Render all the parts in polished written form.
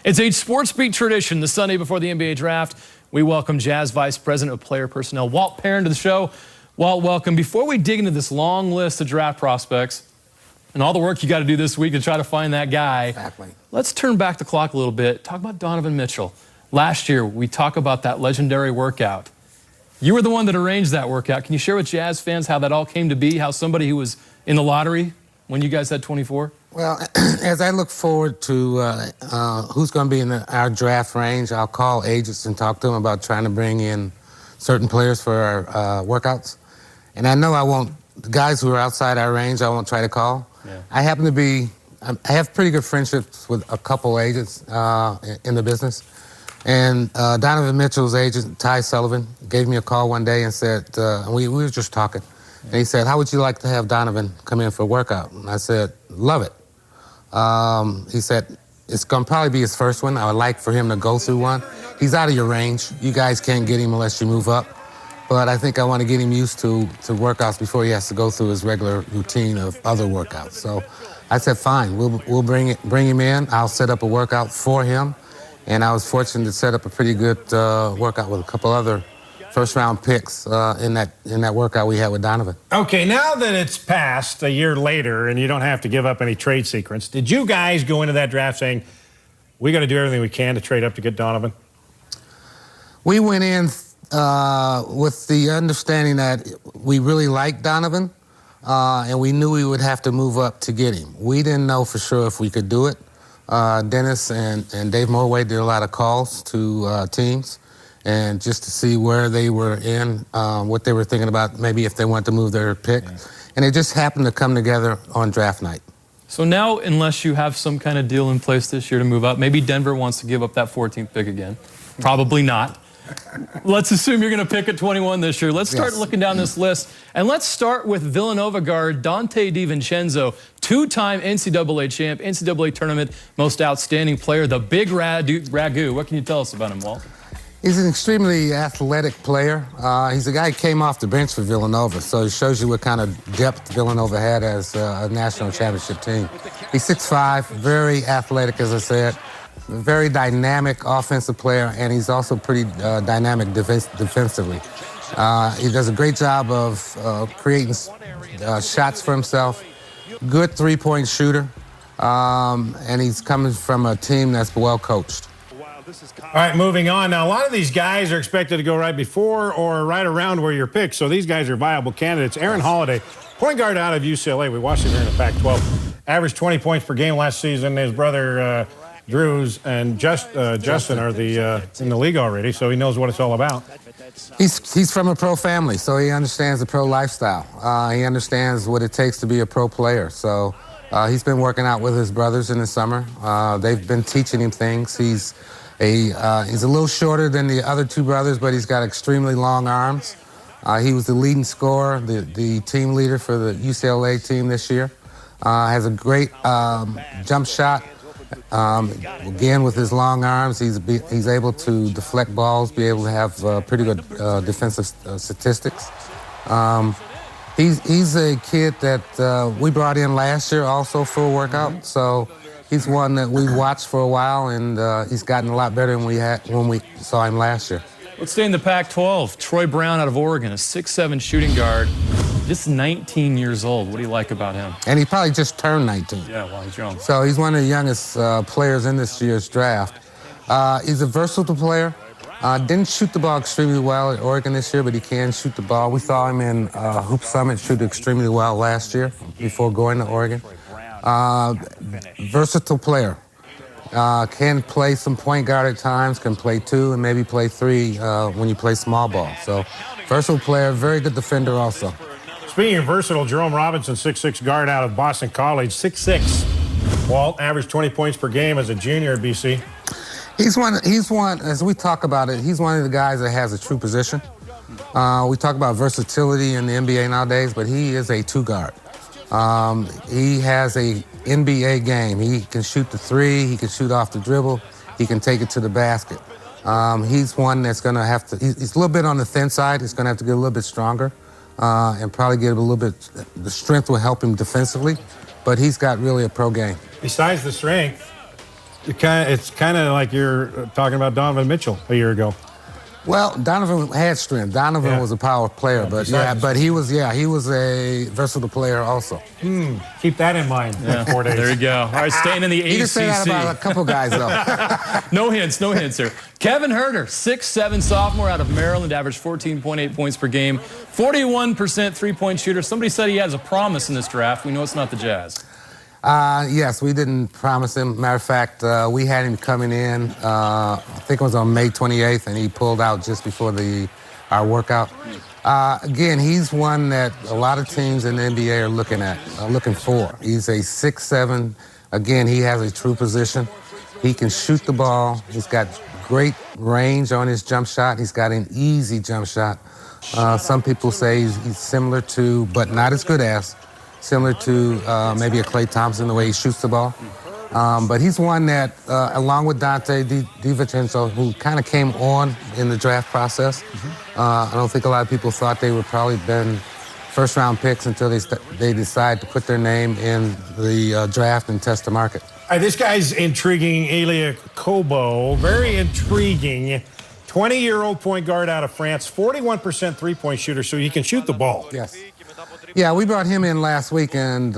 It's a Sportsbeat tradition. The Sunday before the NBA draft, we welcome Jazz Vice President of Player Personnel, Walt Perrin, to the show. Walt, welcome. Before we dig into this long list of draft prospects and all the work you got to do this week to try to find that guy, exactly. Let's turn back the clock a little bit. Talk about Donovan Mitchell. Last year, we talk about that legendary workout. You were the one that arranged that workout. Can you share with Jazz fans how that all came to be, how somebody who was in the lottery when you guys had 24? Well, as I look forward to who's going to be in our draft range, I'll call agents and talk to them about trying to bring in certain players for our workouts. And I know I won't, the guys who are outside our range, I won't try to call. Yeah. I have pretty good friendships with a couple agents in the business. And Donovan Mitchell's agent, Ty Sullivan, gave me a call one day and said, we were just talking. And he said, how would you like to have Donovan come in for a workout? And I said, love it. He said, it's going to probably be his first one. I would like for him to go through one. He's out of your range. You guys can't get him unless you move up. But I think I want to get him used to workouts before he has to go through his regular routine of other workouts. So I said, fine, we'll bring him in. I'll set up a workout for him. And I was fortunate to set up a pretty good workout with a couple other first-round picks in that workout we had with Donovan. Okay, now that it's passed a year later and you don't have to give up any trade secrets, did you guys go into that draft saying, we got to do everything we can to trade up to get Donovan? We went in with the understanding that we really liked Donovan, and we knew we would have to move up to get him. We didn't know for sure if we could do it. Dennis and Dave Morway did a lot of calls to teams, and just to see where they were in, what they were thinking about, maybe if they wanted to move their pick. Yeah. And it just happened to come together on draft night. So now, unless you have some kind of deal in place this year to move up, maybe Denver wants to give up that 14th pick again. Probably not. Let's assume you're going to pick at 21 this year. Let's start looking down this list. And let's start with Villanova guard Dante DiVincenzo, two-time NCAA champ, NCAA tournament most outstanding player, the big ragu. What can you tell us about him, Walt? He's an extremely athletic player. He's a guy who came off the bench for Villanova, so it shows you what kind of depth Villanova had as a national championship team. He's 6'5", very athletic, as I said, very dynamic offensive player, and he's also pretty dynamic defensively. He does a great job of creating shots for himself, good three-point shooter, and he's coming from a team that's well coached. All right, moving on. Now, a lot of these guys are expected to go right before or right around where you're picked, so these guys are viable candidates. Aaron Holliday, point guard out of UCLA. We watched him here in the Pac-12. Averaged 20 points per game last season. His brother Drews and Justin are in the league already, so he knows what it's all about. He's from a pro family, so he understands the pro lifestyle. He understands what it takes to be a pro player. So he's been working out with his brothers in the summer. They've been teaching him things. He's a little shorter than the other two brothers, but he's got extremely long arms. He was the leading scorer, the team leader for the UCLA team this year. Has a great jump shot. Again, with his long arms, he's able to deflect balls, be able to have pretty good defensive statistics. He's a kid that we brought in last year also for a workout, so he's one that we watched for a while, and he's gotten a lot better than when we saw him last year. Let's stay in the Pac-12. Troy Brown out of Oregon, a 6'7" shooting guard, just 19 years old. What do you like about him? And he probably just turned 19. Yeah, well, he's young. So he's one of the youngest players in this year's draft. He's a versatile player. Didn't shoot the ball extremely well at Oregon this year, but he can shoot the ball. We saw him in Hoop Summit shoot extremely well last year before going to Oregon. Versatile player. Can play some point guard at times, can play two and maybe play three when you play small ball. So versatile player, very good defender also. Speaking of versatile, Jerome Robinson, 6'6" guard out of Boston College, 6'6". Walt averaged 20 points per game as a junior at BC. He's one, as we talk about it, he's one of the guys that has a true position. We talk about versatility in the NBA nowadays, but he is a two guard. He has a NBA game. He can shoot the three, he can shoot off the dribble, he can take it to the basket. He's one that's gonna have to, he's a little bit on the thin side, he's gonna have to get a little bit stronger and probably get a little bit, the strength will help him defensively, but he's got really a pro game. Besides the strength, It's kind of like you're talking about Donovan Mitchell a year ago. Well, Donovan had strength. Donovan was a power player, but he was a versatile player also. Keep that in mind. Yeah. 4 days. There you go. All right, staying in the ACC. You can say that about a couple guys, though. No hints here. Kevin Huerter, 6'7" sophomore out of Maryland, averaged 14.8 points per game, 41% three-point shooter. Somebody said he has a promise in this draft. We know it's not the Jazz. Yes, we didn't promise him. Matter of fact, we had him coming in, I think it was on May 28th, and he pulled out just before our workout. Again, he's one that a lot of teams in the NBA are looking for. He's a 6'7". Again, he has a true position. He can shoot the ball. He's got great range on his jump shot. He's got an easy jump shot. Some people say he's similar to, but not as good as, similar to maybe a Klay Thompson, the way he shoots the ball. But he's one that, along with Dante DiVincenzo, who kind of came on in the draft process. I don't think a lot of people thought they would probably been first-round picks until they decide to put their name in the draft and test the market. This guy's intriguing, Elia Kobo. Very intriguing. 20-year-old point guard out of France, 41% three-point shooter, so he can shoot the ball. Yes. Yeah, we brought him in last week and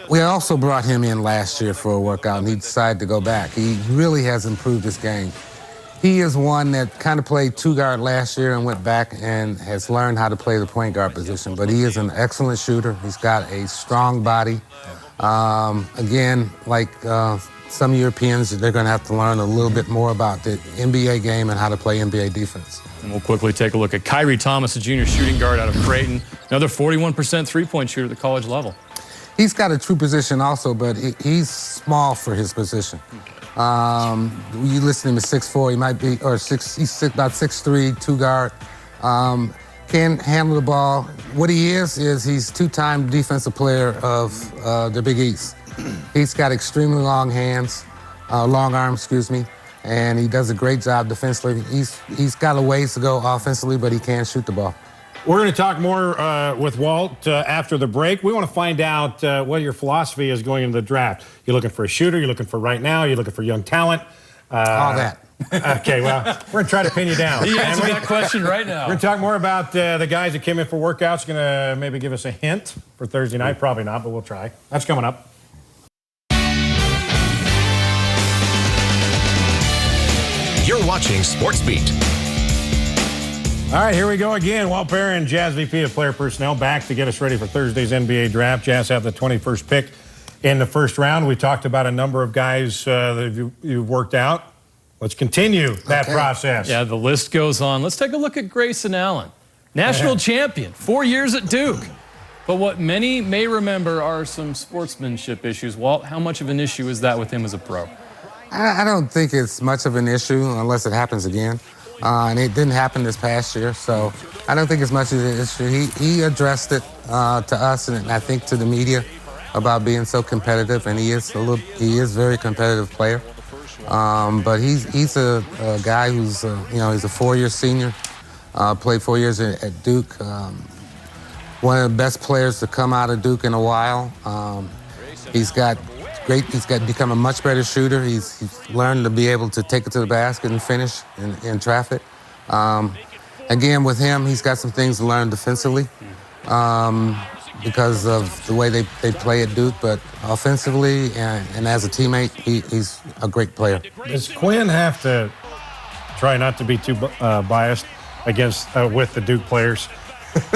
we also brought him in last year for a workout, and he decided to go back. He really has improved his game. He is one that kind of played two guard last year and went back and has learned how to play the point guard position, but he is an excellent shooter. He's got a strong body. Again, like some Europeans, they're going to have to learn a little bit more about the NBA game and how to play NBA defense. And we'll quickly take a look at Kyrie Thomas, a junior shooting guard out of Creighton. Another 41% three-point shooter at the college level. He's got a true position also, but he's small for his position. You listen to him at 6'4", he might be, or he's about 6'3", two guard. Can handle the ball. What he is he's two-time defensive player of the Big East. He's got extremely long hands, long arms, and he does a great job defensively. He's got a ways to go offensively, but he can shoot the ball. We're going to talk more with Walt after the break. We want to find out what your philosophy is going into the draft. You're looking for a shooter, you're looking for right now, you're looking for young talent. All that. Okay, well, we're going to try to pin you down. He answered that question right now. We're going to talk more about the guys that came in for workouts. Going to maybe give us a hint for Thursday night. Probably not, but we'll try. That's coming up. You're watching Sportsbeat. All right, here we go again. Walt Perrin, Jazz VP of Player Personnel, back to get us ready for Thursday's NBA draft. Jazz have the 21st pick in the first round. We talked about a number of guys that you've worked out. Let's continue that process. Yeah, the list goes on. Let's take a look at Grayson Allen. National champion, 4 years at Duke. But what many may remember are some sportsmanship issues. Walt, how much of an issue is that with him as a pro? I don't think it's much of an issue unless it happens again. And it didn't happen this past year, so I don't think it's much of an issue. He addressed it to us and I think to the media about being so competitive, and he is a very competitive player. But he's a guy who's he's a 4-year senior, played 4 years at Duke. One of the best players to come out of Duke in a while. He's become a much better shooter. He's learned to be able to take it to the basket and finish in traffic. Again, with him, he's got some things to learn defensively because of the way they play at Duke. But offensively and as a teammate, he's a great player. Does Quinn have to try not to be too biased against with the Duke players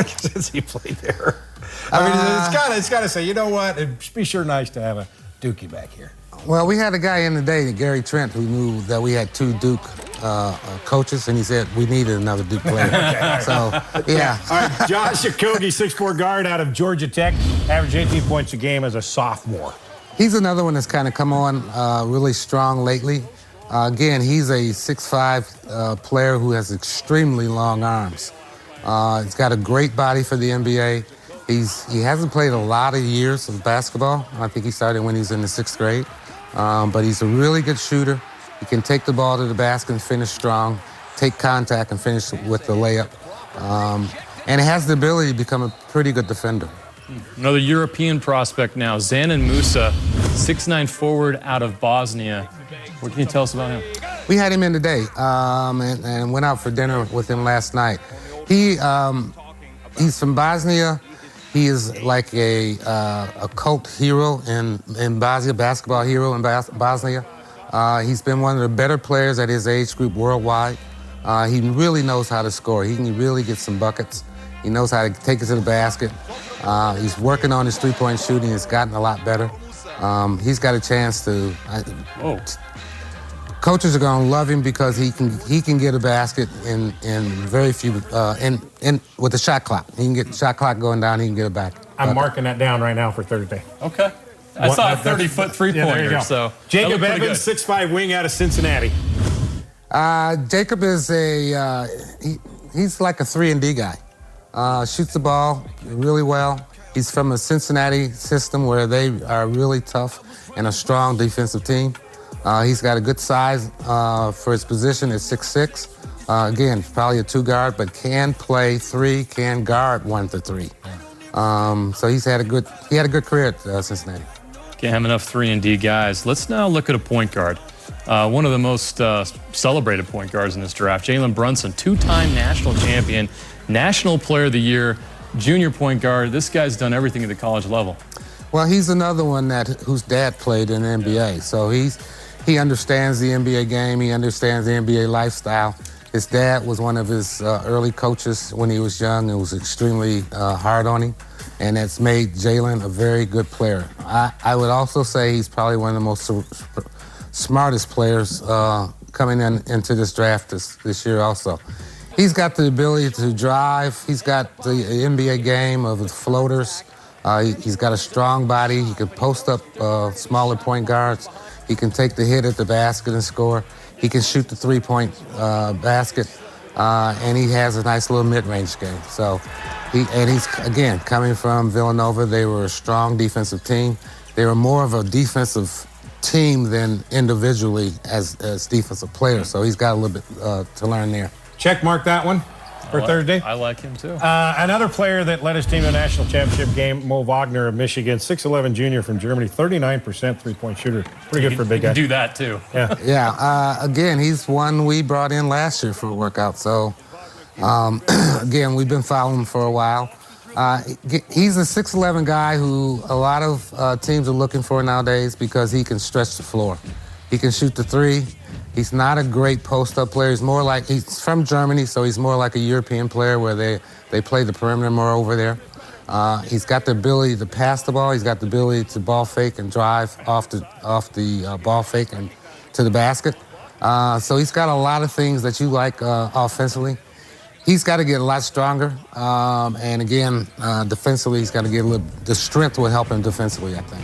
since he played there? I mean, it's got to say, you know what? It'd be sure nice to have a Dookie back here. Well, we had a guy in the day, Gary Trent, who knew that we had two Duke coaches, and he said we needed another Duke player. Okay. So, yeah. All right, Josh Okogie, 6'4" guard out of Georgia Tech, averaged 18 points a game as a sophomore. He's another one that's kind of come on really strong lately. Again, he's a 6'5" player who has extremely long arms. He's got a great body for the NBA. He hasn't played a lot of years of basketball. I think he started when he was in the 6th grade. But he's a really good shooter. He can take the ball to the basket and finish strong, take contact and finish with the layup. And he has the ability to become a pretty good defender. Another European prospect now, Zanin Musa, 6'9" forward out of Bosnia. What can you tell us about him? We had him in today and went out for dinner with him last night. He's from Bosnia. He is like a cult hero in Bosnia, basketball hero in Bosnia. He's been one of the better players at his age group worldwide. He really knows how to score. He can really get some buckets. He knows how to take it to the basket. He's working on his three-point shooting. He's gotten a lot better. He's got a chance to. Coaches are going to love him because he can get a basket in very few with the shot clock. He can get the shot clock going down. He can get it back. I'm marking that down right now for Thursday. Okay. I saw a 30-foot three-pointer. Yeah, there you go. So Jacob Evans, 6'5" wing out of Cincinnati. Jacob is he's like a 3-and-D guy. Shoots the ball really well. He's from a Cincinnati system where they are really tough and a strong defensive team. He's got a good size for his position at 6'6". Again, probably a 2-guard, but can play 3, can guard 1 to 3. So he had a good career at Cincinnati. Can't have enough 3-and-D guys. Let's now look at a point guard. One of the most celebrated point guards in this draft, Jalen Brunson, 2-time national champion, National Player of the Year, junior point guard. This guy's done everything at the college level. Well, he's another one whose dad played in the NBA, so he understands the NBA game. He understands the NBA lifestyle. His dad was one of his early coaches when he was young and was extremely hard on him, and that's made Jalen a very good player. I would also say he's probably one of the most smartest players coming into this draft this year also. He's got the ability to drive. He's got the NBA game of the floaters. He's got a strong body. He can post up smaller point guards. He can take the hit at the basket and score. He can shoot the three-point basket, and he has a nice little mid-range game. So, he's again coming from Villanova. They were a strong defensive team. They were more of a defensive team than individually as defensive players. So he's got a little bit to learn there. Check mark that one for Thursday. I like him too. Another player that led his team to the national championship game, Mo Wagner of Michigan, 6'11" junior from Germany, 39% three-point shooter. Pretty good for a big guy. He can do that too. Yeah. Yeah. Again, he's one we brought in last year for a workout. So, again, we've been following him for a while. He's a 6'11" guy who a lot of teams are looking for nowadays because he can stretch the floor. He can shoot the three. He's not a great post-up player. He's from Germany, so he's more like a European player where they play the perimeter more over there. He's got the ability to pass the ball. He's got the ability to ball fake and drive off the ball fake and to the basket. So he's got a lot of things that you like offensively. He's got to get a lot stronger. And again, defensively, he's got to get the strength will help him defensively, I think.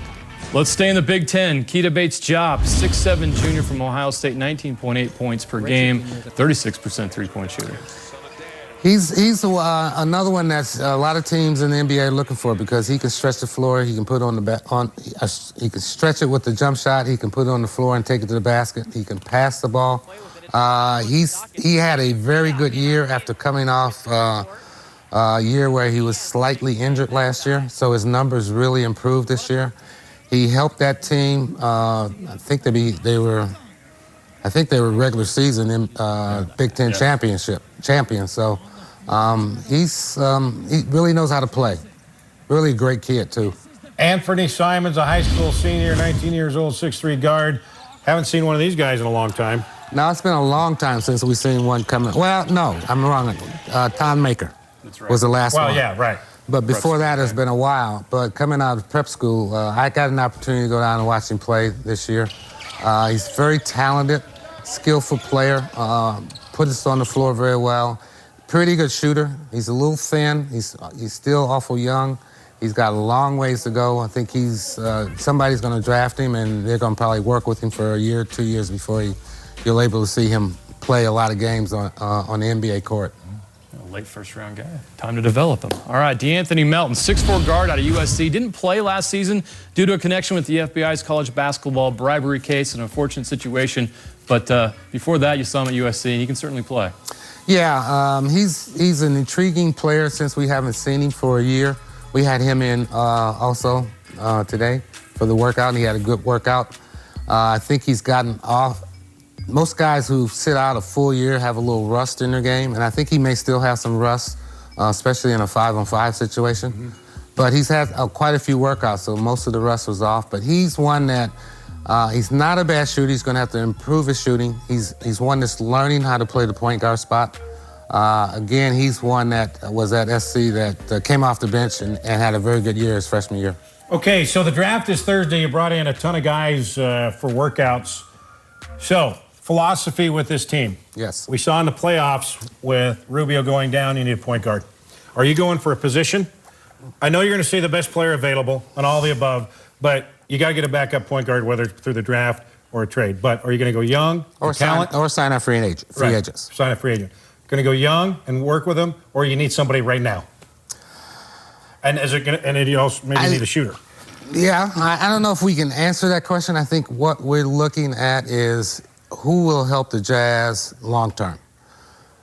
Let's stay in the Big Ten. Keita Bates-Diop, 6'7" junior from Ohio State, 19.8 points per game, 36% three-point shooter. He's another one that's a lot of teams in the NBA are looking for because he can stretch the floor. He can put he can stretch it with the jump shot. He can put it on the floor and take it to the basket. He can pass the ball. He had a very good year after coming off a year where he was slightly injured last year. So his numbers really improved this year. He helped that team. I think they were regular season in Big Ten champions. So he really knows how to play. Really a great kid too. Anthony Simons, a high school senior, 19 years old, 6'3" guard. Haven't seen one of these guys in a long time. Now it's been a long time since we've seen one coming. Well, no, I'm wrong. Tom Maker was the last one. Well, yeah, right. But before that, it's been a while. But coming out of prep school, I got an opportunity to go down and watch him play this year. He's very talented, skillful player, put us on the floor very well. Pretty good shooter. He's a little thin. He's still awful young. He's got a long ways to go. I think somebody's going to draft him, and they're going to probably work with him for a year, 2 years before you're able to see him play a lot of games on the NBA court. Late first-round guy. Time to develop him. All right, DeAnthony Melton, 6'4" guard out of USC. Didn't play last season due to a connection with the FBI's college basketball bribery case, an unfortunate situation. But before that, you saw him at USC, and he can certainly play. Yeah, he's an intriguing player since we haven't seen him for a year. We had him in also today for the workout, and he had a good workout. I think he's gotten off. Most guys who sit out a full year have a little rust in their game, and I think he may still have some rust, especially in a 5-on-5 situation. But he's had quite a few workouts, so most of the rust was off. But he's one that he's not a bad shooter. He's going to have to improve his shooting. He's one that's learning how to play the point guard spot. Again, he's one that was at SC that came off the bench and had a very good year his freshman year. Okay, so the draft is Thursday. You brought in a ton of guys for workouts. So, philosophy with this team. Yes. We saw in the playoffs with Rubio going down, you need a point guard. Are you going for a position? I know you're going to say the best player available and all the above, but you got to get a backup point guard, whether it's through the draft or a trade. But are you going to go young, Or talent? sign a free agents. Sign a free agent. Going to go young and work with them, or you need somebody right now? And is it going to, and you also maybe need a shooter? Yeah, I don't know if we can answer that question. I think what we're looking at is who will help the Jazz long term.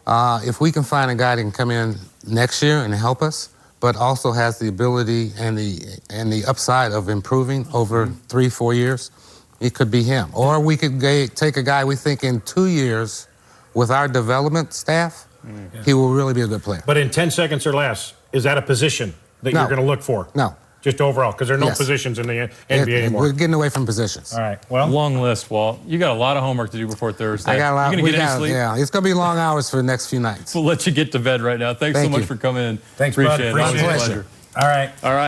If we can find a guy that can come in next year and help us, but also has the ability and the upside of improving over 3-4 years, it could be him. Or we could take a guy we think in 2 years with our development staff, he will really be a good player. But in 10 seconds or less, is that a position that you're going to look for? No. Just overall, because there are no positions in the NBA anymore. We're getting away from positions. All right, well. Long list, Walt. You got a lot of homework to do before Thursday. I got a lot. You going to get any sleep? Yeah, it's going to be long hours for the next few nights. We'll let you get to bed right now. Thanks so Thank much you. for coming in. Thanks, bud. Appreciate it. Appreciate Always a it. pleasure. All right. All right.